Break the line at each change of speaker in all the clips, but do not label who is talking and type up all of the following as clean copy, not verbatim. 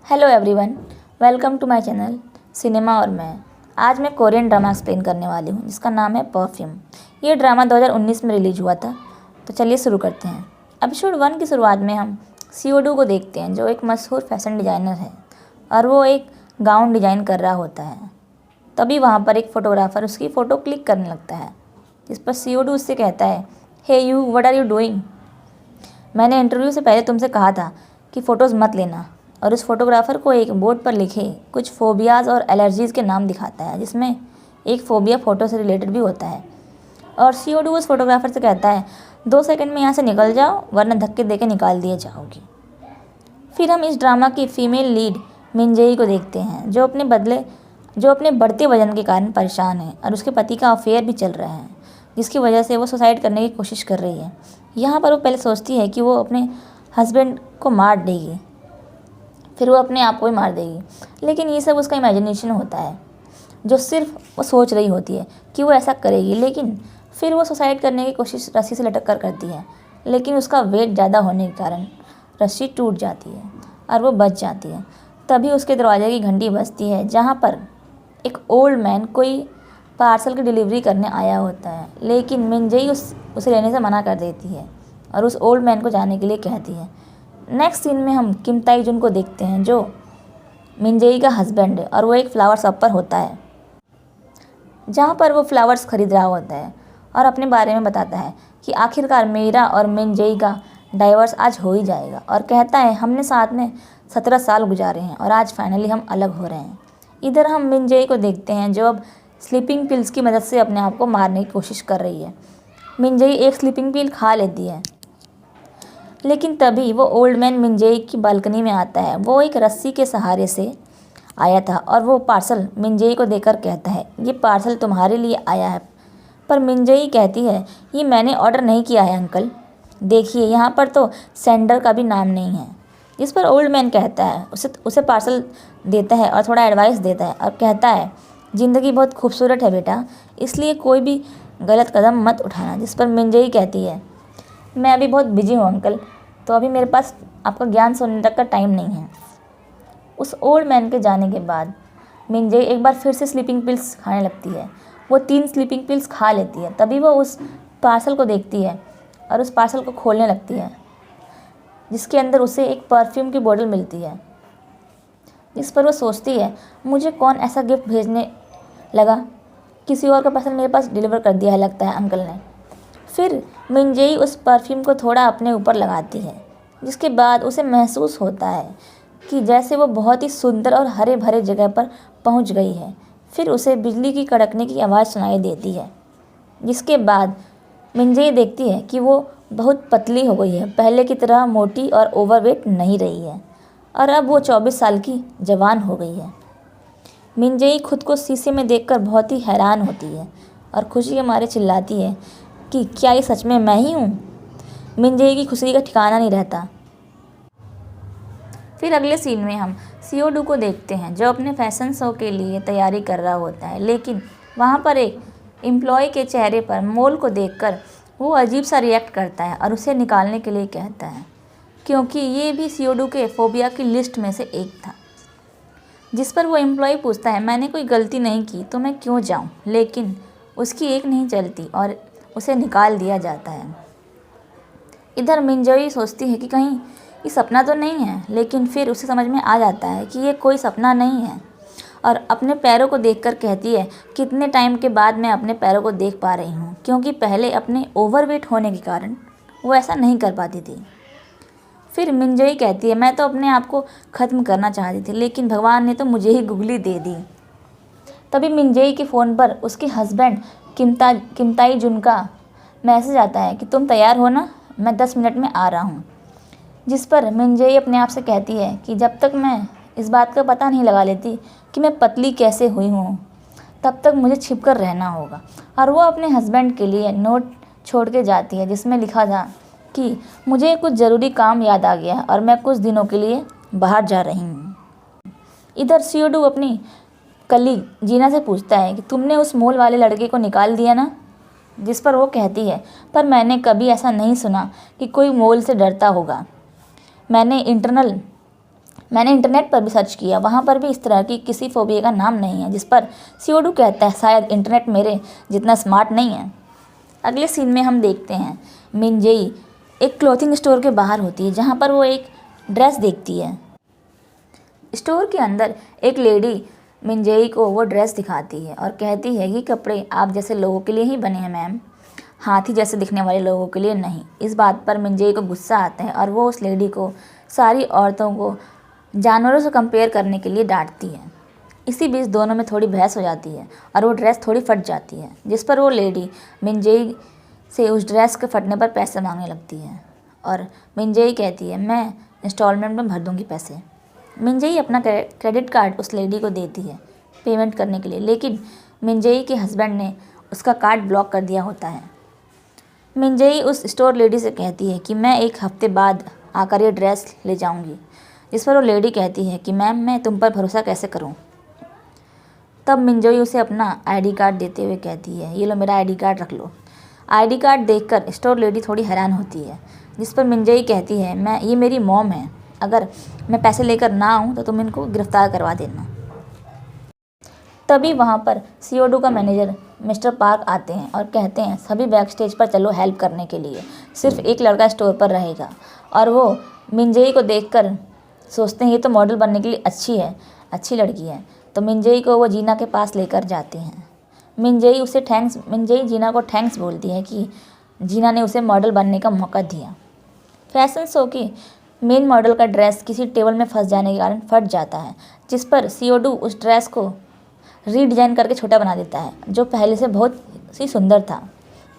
Hello everyone, welcome to my channel cinema और आज मैं कोरियन ड्रामा एक्सप्लेन करने वाली हूँ जिसका नाम है परफ्यूम। ये ड्रामा 2019 में रिलीज हुआ था। तो चलिए शुरू करते हैं। एपिसोड 1 की शुरुआत में हम सीओडू को देखते हैं जो एक मशहूर फैशन डिज़ाइनर है और वो एक गाउन डिज़ाइन कर रहा होता है। तभी वहाँ पर एक फ़ोटोग्राफ़र उसकी फ़ोटो क्लिक करने लगता है, जिस पर सीओडू उससे कहता है, hey you, what are you doing? मैंने इंटरव्यू से पहले तुमसे कहा था कि फ़ोटोज़ मत लेना। और उस फोटोग्राफ़र को एक बोर्ड पर लिखे कुछ फोबियाज़ और एलर्जीज़ के नाम दिखाता है, जिसमें एक फ़ोबिया फ़ोटो से रिलेटेड भी होता है। और सीओडू उस फोटोग्राफ़र से कहता है, 2 सेकंड में यहाँ से निकल जाओ वरना धक्के देके निकाल दिए जाओगी। फिर हम इस ड्रामा की फ़ीमेल लीड मिनजेई को देखते हैं जो अपने बढ़ते वजन के कारण परेशान है और उसके पति का अफेयर भी चल रहा है, जिसकी वजह से वो सुसाइड करने की कोशिश कर रही है। यहाँ पर वो पहले सोचती है कि वो अपने हस्बैंड को मार देगी, फिर वो अपने आप को भी मार देगी, लेकिन ये सब उसका इमेजिनेशन होता है जो सिर्फ वो सोच रही होती है कि वो ऐसा करेगी। लेकिन फिर वो सुसाइड करने की कोशिश रस्सी से लटक कर करती है, लेकिन उसका वेट ज़्यादा होने के कारण रस्सी टूट जाती है और वो बच जाती है। तभी उसके दरवाजे की घंटी बजती है जहाँ पर एक ओल्ड मैन कोई पार्सल की डिलीवरी करने आया होता है, लेकिन मिनजेई उसे लेने से मना कर देती है और उस ओल्ड मैन को जाने के लिए कहती है। नेक्स्ट सीन में हम किम ताई जुन को देखते हैं जो मिनजेई का हस्बैंड है और वो एक फ्लावर शॉप पर होता है जहाँ पर वो फ्लावर्स खरीद रहा होता है और अपने बारे में बताता है कि आखिरकार मेरा और मिनजेई का डाइवोर्स आज हो ही जाएगा, और कहता है हमने साथ में 17 साल गुजारे हैं और आज फाइनली हम अलग हो रहे हैं। इधर हम मिनजेई को देखते हैं जो अब स्लीपिंग पिल्स की मदद से अपने आप को मारने की कोशिश कर रही है। मिनजेई एक स्लीपिंग पिल खा लेती है, लेकिन तभी वो ओल्ड मैन मिनजेई की बालकनी में आता है। वो एक रस्सी के सहारे से आया था और वो पार्सल मिनजेई को देकर कहता है, ये पार्सल तुम्हारे लिए आया है। पर मिनजेई कहती है, ये मैंने ऑर्डर नहीं किया है अंकल, देखिए यहाँ पर तो सेंडर का भी नाम नहीं है। इस पर ओल्ड मैन कहता है, उसे पार्सल देता है और थोड़ा एडवाइस देता है और कहता है, ज़िंदगी बहुत खूबसूरत है बेटा, इसलिए कोई भी गलत कदम मत उठाना। जिस पर मिनजेई कहती है, मैं अभी बहुत बिजी हूँ अंकल, तो अभी मेरे पास आपका ज्ञान सुनने तक का टाइम नहीं है। उस ओल्ड मैन के जाने के बाद मिनजेई एक बार फिर से स्लीपिंग पिल्स खाने लगती है। वो 3 स्लीपिंग पिल्स खा लेती है। तभी वो उस पार्सल को देखती है और उस पार्सल को खोलने लगती है, जिसके अंदर उसे एक परफ्यूम की बोतल मिलती है। जिस पर वो सोचती है, मुझे कौन ऐसा गिफ्ट भेजने लगा, किसी और का पार्सल मेरे पास डिलीवर कर दिया है लगता है अंकल ने। फिर मिनजेई उस परफ्यूम को थोड़ा अपने ऊपर लगाती है, जिसके बाद उसे महसूस होता है कि जैसे वो बहुत ही सुंदर और हरे भरे जगह पर पहुंच गई है। फिर उसे बिजली की कड़कने की आवाज़ सुनाई देती है, जिसके बाद मिनजेई देखती है कि वो बहुत पतली हो गई है, पहले की तरह मोटी और ओवरवेट नहीं रही है और अब वो 24 साल की जवान हो गई है। मिनजेई खुद को शीशे में देखकर बहुत ही हैरान होती है और खुशी के मारे चिल्लाती है कि क्या ये सच में मैं ही हूँ। मिनजेई की खुशी का ठिकाना नहीं रहता। फिर अगले सीन में हम सीओडू को देखते हैं जो अपने फैशन शो के लिए तैयारी कर रहा होता है, लेकिन वहाँ पर एक एम्प्लॉय के चेहरे पर मोल को देखकर वो अजीब सा रिएक्ट करता है और उसे निकालने के लिए कहता है, क्योंकि ये भी सीओडू के फोबिया की लिस्ट में से एक था। जिस पर वो एम्प्लॉय पूछता है, मैंने कोई गलती नहीं की तो मैं क्यों जाऊँ, लेकिन उसकी एक नहीं चलती और उसे निकाल दिया जाता है। इधर मिनजेई सोचती है कि कहीं ये सपना तो नहीं है, लेकिन फिर उसे समझ में आ जाता है कि ये कोई सपना नहीं है और अपने पैरों को देखकर कहती है, कितने टाइम के बाद मैं अपने पैरों को देख पा रही हूँ, क्योंकि पहले अपने ओवरवेट होने के कारण वो ऐसा नहीं कर पाती थी। फिर मिनजेई कहती है, मैं तो अपने आप को ख़त्म करना चाहती थी, लेकिन भगवान ने तो मुझे ही गुगली दे दी। तभी मिनजेई के फ़ोन पर उसके हस्बैंड किम ताई जुन का मैसेज आता है कि तुम तैयार हो ना, मैं 10 मिनट में आ रहा हूँ। जिस पर मिनजेई अपने आप से कहती है कि जब तक मैं इस बात का पता नहीं लगा लेती कि मैं पतली कैसे हुई हूँ, तब तक मुझे छिप कर रहना होगा। और वो अपने हस्बैंड के लिए नोट छोड़ के जाती है, जिसमें लिखा था कि मुझे कुछ ज़रूरी काम याद आ गया और मैं कुछ दिनों के लिए बाहर जा रही हूँ। इधर सीओडू अपनी कलीग जीना से पूछता है कि तुमने उस मोल वाले लड़के को निकाल दिया ना। जिस पर वो कहती है, पर मैंने कभी ऐसा नहीं सुना कि कोई मोल से डरता होगा। मैंने इंटरनेट पर भी सर्च किया, वहाँ पर भी इस तरह की किसी फोबिया का नाम नहीं है। जिस पर सीओडू कहता है शायद इंटरनेट मेरे जितना स्मार्ट नहीं है। अगले सीन में हम देखते हैं मिनजेई एक क्लॉथिंग स्टोर के बाहर होती है, जहाँ पर वो एक ड्रेस देखती है। स्टोर के अंदर एक लेडी मिनजेई को वो ड्रेस दिखाती है और कहती है कि कपड़े आप जैसे लोगों के लिए ही बने हैं मैम, हाथी जैसे दिखने वाले लोगों के लिए नहीं। इस बात पर मिनजेई को गुस्सा आता है और वो उस लेडी को सारी औरतों को जानवरों से कंपेयर करने के लिए डांटती है। इसी बीच दोनों में थोड़ी बहस हो जाती है और वो ड्रेस थोड़ी फट जाती है, जिस पर वो लेडी मिनजेई से उस ड्रेस के फटने पर पैसे मांगने लगती है और मिनजेई कहती है मैं इंस्टॉलमेंट में भर दूंगी पैसे। मिनजेई अपना क्रेडिट कार्ड उस लेडी को देती है पेमेंट करने के लिए, लेकिन मिनजेई के हस्बैंड ने उसका कार्ड ब्लॉक कर दिया होता है। मिनजेई उस स्टोर लेडी से कहती है कि मैं एक हफ्ते बाद आकर ये ड्रेस ले जाऊंगी, जिस पर वो लेडी कहती है कि मैम मैं तुम पर भरोसा कैसे करूं। तब मिनजेई उसे अपना आईडी कार्ड देते हुए कहती है ये लो मेरा आईडी कार्ड रख लो। आईडी कार्ड देखकर स्टोर लेडी थोड़ी हैरान होती है, जिस पर मिनजेई कहती है ये मेरी मॉम है, अगर मैं पैसे लेकर ना आऊँ तो तुम इनको गिरफ्तार करवा देना। तभी वहाँ पर सीओडू का मैनेजर मिस्टर पार्क आते हैं और कहते हैं सभी बैक स्टेज पर चलो हेल्प करने के लिए, सिर्फ एक लड़का स्टोर पर रहेगा। और वो मिनजेई को देखकर सोचते हैं ये तो मॉडल बनने के लिए अच्छी लड़की है, तो मिनजेई को वो जीना के पास लेकर जाते हैं। मिनजेई जीना को थैंक्स बोलती है कि जीना ने उसे मॉडल बनने का मौका दिया। फैशन शो की मेन मॉडल का ड्रेस किसी टेबल में फंस जाने के कारण फट जाता है, जिस पर सीओडू उस ड्रेस को रीडिज़ाइन करके छोटा बना देता है, जो पहले से बहुत सी सुंदर था।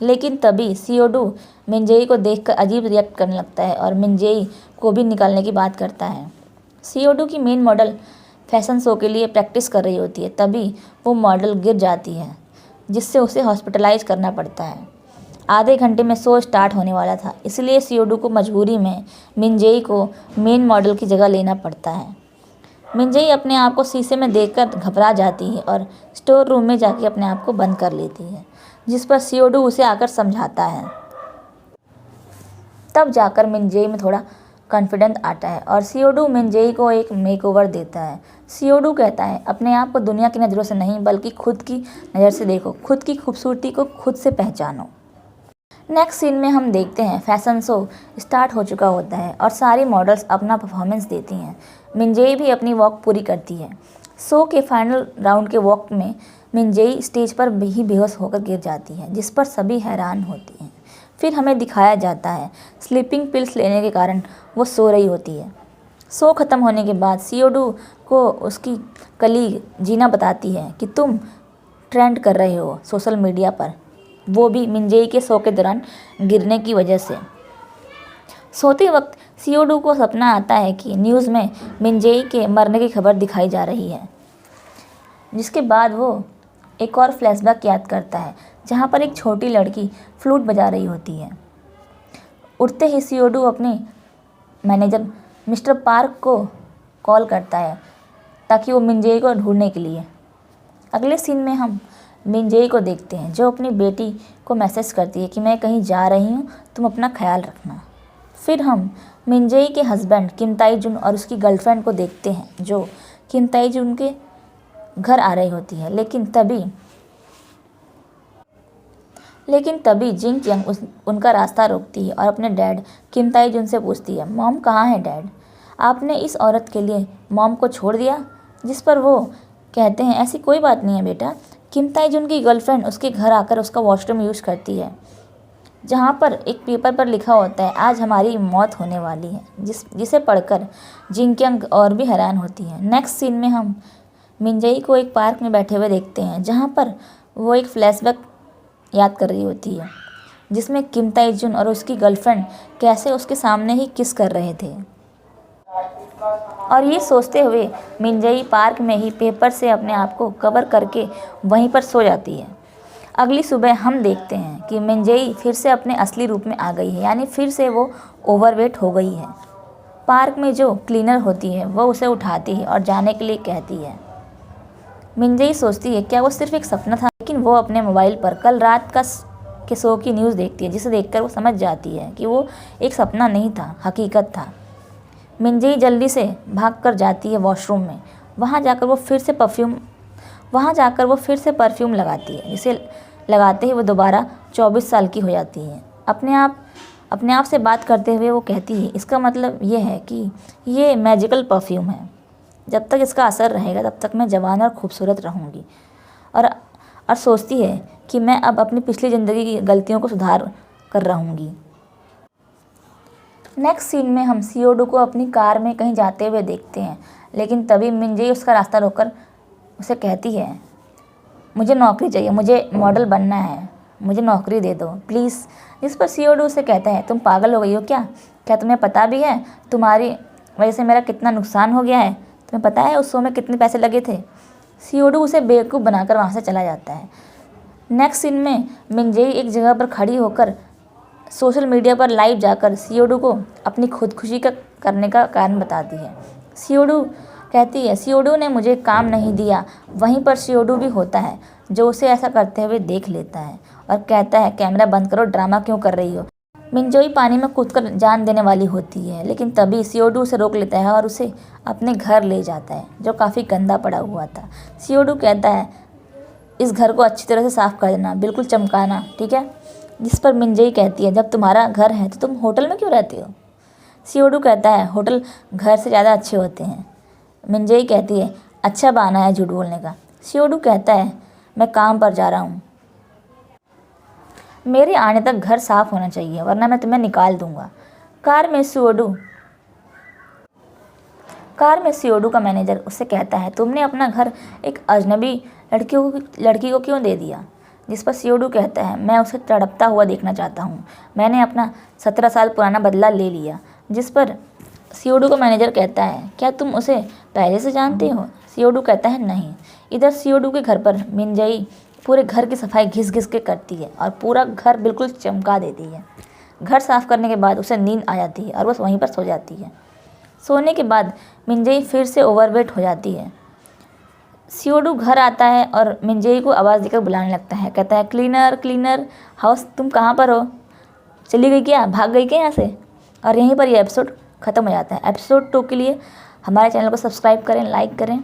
लेकिन तभी सीओडू मिनजेई को देखकर अजीब रिएक्ट करने लगता है और मिनजेई को भी निकालने की बात करता है। सीओडू की मेन मॉडल फैशन शो के लिए प्रैक्टिस कर रही होती है, तभी वो मॉडल गिर जाती है, जिससे उसे हॉस्पिटलाइज करना पड़ता है। आधे घंटे में शो स्टार्ट होने वाला था, इसलिए सीओडू को मजबूरी में मिनजेई को मेन मॉडल की जगह लेना पड़ता है। मिनजेई अपने आप को शीशे में देखकर घबरा जाती है और स्टोर रूम में जाके अपने आप को बंद कर लेती है, जिस पर सीओडू उसे आकर समझाता है। तब जाकर मिनजेई में थोड़ा कॉन्फिडेंस आता है और सीओडू मिनजेई को एक मेकओवर देता है। सीओडू कहता है अपने आप को दुनिया की नज़रों से नहीं बल्कि खुद की नज़र से देखो, खुद की खूबसूरती को खुद से पहचानो। नेक्स्ट सीन में हम देखते हैं फैशन शो स्टार्ट हो चुका होता है और सारी मॉडल्स अपना परफॉर्मेंस देती हैं। मिनजेई भी अपनी वॉक पूरी करती है। शो के फाइनल राउंड के वॉक में मिनजेई स्टेज पर ही बेहोश होकर गिर जाती है, जिस पर सभी हैरान होती हैं। फिर हमें दिखाया जाता है स्लीपिंग पिल्स लेने के कारण वो सो रही होती है। शो ख़त्म होने के बाद सीओडू को उसकी कलीग जीना बताती है कि तुम ट्रेंड कर रहे हो सोशल मीडिया पर, वो भी मिनजेई के शो के दौरान गिरने की वजह से। सोते वक्त सीओडू को सपना आता है कि न्यूज़ में मिनजेई के मरने की खबर दिखाई जा रही है, जिसके बाद वो एक और फ्लैशबैक याद करता है जहाँ पर एक छोटी लड़की फ्लूट बजा रही होती है। उठते ही सीओडू अपने मैनेजर मिस्टर पार्क को कॉल करता है ताकि वो मिनजेई को ढूंढने के लिए। अगले सीन में हम मिनजेई को देखते हैं जो अपनी बेटी को मैसेज करती है कि मैं कहीं जा रही हूँ, तुम अपना ख्याल रखना। फिर हम मिनजेई के हस्बैंड किम ताई जुन और उसकी गर्लफ्रेंड को देखते हैं जो किम ताई जुन के घर आ रही होती है। लेकिन तभी जिंग चियांग उनका रास्ता रोकती है और अपने डैड किम ताई जुन से पूछती है मॉम कहाँ है डैड, आपने इस औरत के लिए मॉम को छोड़ दिया। जिस पर वो कहते हैं ऐसी कोई बात नहीं है बेटा। किम ताई जुन की गर्लफ्रेंड उसके घर आकर उसका वॉशरूम यूज़ करती है, जहाँ पर एक पेपर पर लिखा होता है आज हमारी मौत होने वाली है, जिसे पढ़कर जिंग चियांग और भी हैरान होती है। नेक्स्ट सीन में हम मिनजेई को एक पार्क में बैठे हुए देखते हैं जहाँ पर वो एक फ्लैशबैक याद कर रही होती है, जिसमें किम ताई जुन और उसकी गर्लफ्रेंड कैसे उसके सामने ही किस कर रहे थे। और ये सोचते हुए मिनजेई पार्क में ही पेपर से अपने आप को कवर करके वहीं पर सो जाती है। अगली सुबह हम देखते हैं कि मिनजेई फिर से अपने असली रूप में आ गई है, यानी फिर से वो ओवरवेट हो गई है। पार्क में जो क्लीनर होती है वो उसे उठाती है और जाने के लिए कहती है। मिनजेई सोचती है क्या वो सिर्फ एक सपना था, लेकिन वो अपने मोबाइल पर कल रात के शो की न्यूज़ देखती है, जिसे देखकर वो समझ जाती है कि वो एक सपना नहीं था, हकीकत था। मिंजेई जल्दी से भागकर जाती है वॉशरूम में। वहाँ जाकर वो फिर से परफ्यूम लगाती है, जिसे लगाते ही वो दोबारा 24 साल की हो जाती है। अपने आप से बात करते हुए वो कहती है, इसका मतलब ये है कि ये मैजिकल परफ्यूम है। जब तक इसका असर रहेगा तब तक मैं जवान और खूबसूरत रहूँगी। और सोचती है कि मैं अब अपनी पिछली ज़िंदगी की गलतियों को सुधार कर रहूँगी। नेक्स्ट सीन में हम सियोडू को अपनी कार में कहीं जाते हुए देखते हैं, लेकिन तभी मिंजेई उसका रास्ता रोककर उसे कहती है, मुझे नौकरी चाहिए, मुझे मॉडल बनना है, मुझे नौकरी दे दो प्लीज़। जिस पर सियोडू उसे कहता है, तुम पागल हो गई हो क्या तुम्हें पता भी है तुम्हारी वजह से मेरा कितना नुकसान हो गया है? तुम्हें पता है उस शो में कितने पैसे लगे थे? सियोडू उसे बेवकूफ़ बनाकर वहाँ से चला जाता है। नेक्स्ट सीन में मिंजेई एक जगह पर खड़ी होकर सोशल मीडिया पर लाइव जाकर सियोडू को अपनी खुदकुशी करने का कारण बताती है। सियोडू कहती है, सियोडू ने मुझे काम नहीं दिया। वहीं पर सियोडू भी होता है, जो उसे ऐसा करते हुए देख लेता है और कहता है, कैमरा बंद करो, ड्रामा क्यों कर रही हो? मिंजेई पानी में कूदकर जान देने वाली होती है, लेकिन तभी सियोडू उसे रोक लेता है और उसे अपने घर ले जाता है, जो काफ़ी गंदा पड़ा हुआ था। सियोडू कहता है, इस घर को अच्छी तरह से साफ़ कर देना, बिल्कुल चमकाना, ठीक है? जिस पर मिंजेई कहती है, जब तुम्हारा घर है तो तुम होटल में क्यों रहती हो? सियोडू कहता है, होटल घर से ज़्यादा अच्छे होते हैं। मिंजेई कहती है, अच्छा बहाना है झूठ बोलने का। सियोडू कहता है, मैं काम पर जा रहा हूँ, मेरे आने तक घर साफ होना चाहिए, वरना मैं तुम्हें निकाल दूंगा। कार में सियोडू का मैनेजर उससे कहता है, तुमने अपना घर एक अजनबी लड़की को क्यों दे दिया? जिस पर सियोडू कहता है, मैं उसे तड़पता हुआ देखना चाहता हूँ, मैंने अपना 17 साल पुराना बदला ले लिया। जिस पर सियोडू का मैनेजर कहता है, क्या तुम उसे पहले से जानते हो? सियोडू कहता है, नहीं। इधर सियोडू के घर पर मिंजेई पूरे घर की सफाई घिस के करती है और पूरा घर बिल्कुल चमका देती है। घर साफ करने के बाद उसे नींद आ जाती है और बस वहीं पर सो जाती है। सोने के बाद मिंजेई फिर से ओवरवेट हो जाती है। सियोडू घर आता है और मिंजेई को आवाज़ देकर बुलाने लगता है, कहता है, क्लीनर हाउस, तुम कहाँ पर हो? चली गई क्या? भाग गई क्या यहाँ से? और यहीं पर यह एपिसोड ख़त्म हो जाता है। एपिसोड 2 के लिए हमारे चैनल को सब्सक्राइब करें, लाइक करें।